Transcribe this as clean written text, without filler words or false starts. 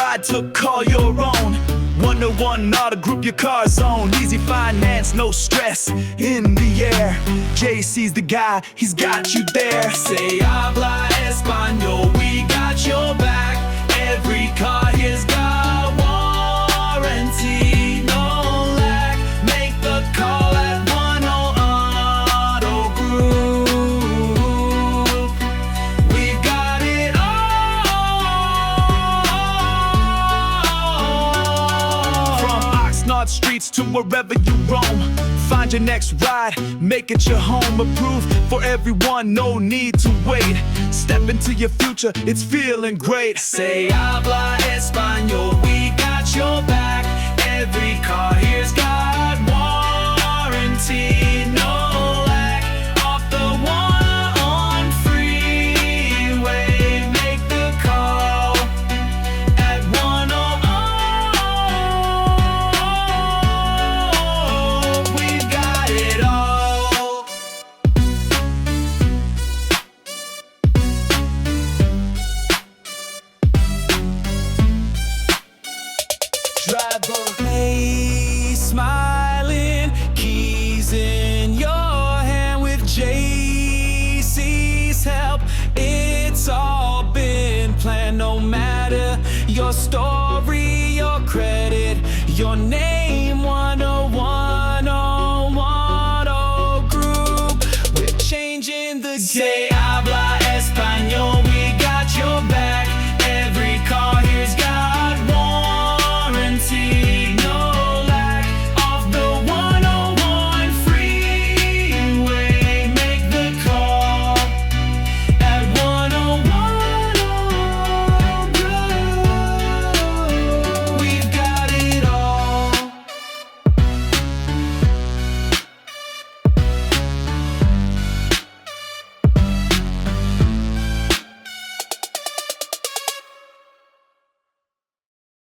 ride to call your own. 101 Auto Group, your car's own. Easy finance, no stress, in the air. JC's the guy, he's got you there. Say habla español, we got your back. Every car here's got warranty, no lack. Make the call at 10 Auto Group. We got it all. From Oxnard streets to wherever you roam, find your next ride, make it your home. Approved for everyone, no need to wait. Step into your future, it's feeling great. Say habla español, we got your back. Every car here's got warranty, no lack. Off the 101 freeway, make the call at 101. We've got it all. Driver, hey, smiling, keys in your hand with JC's help. It's all been planned, no matter your story, your credit, your name.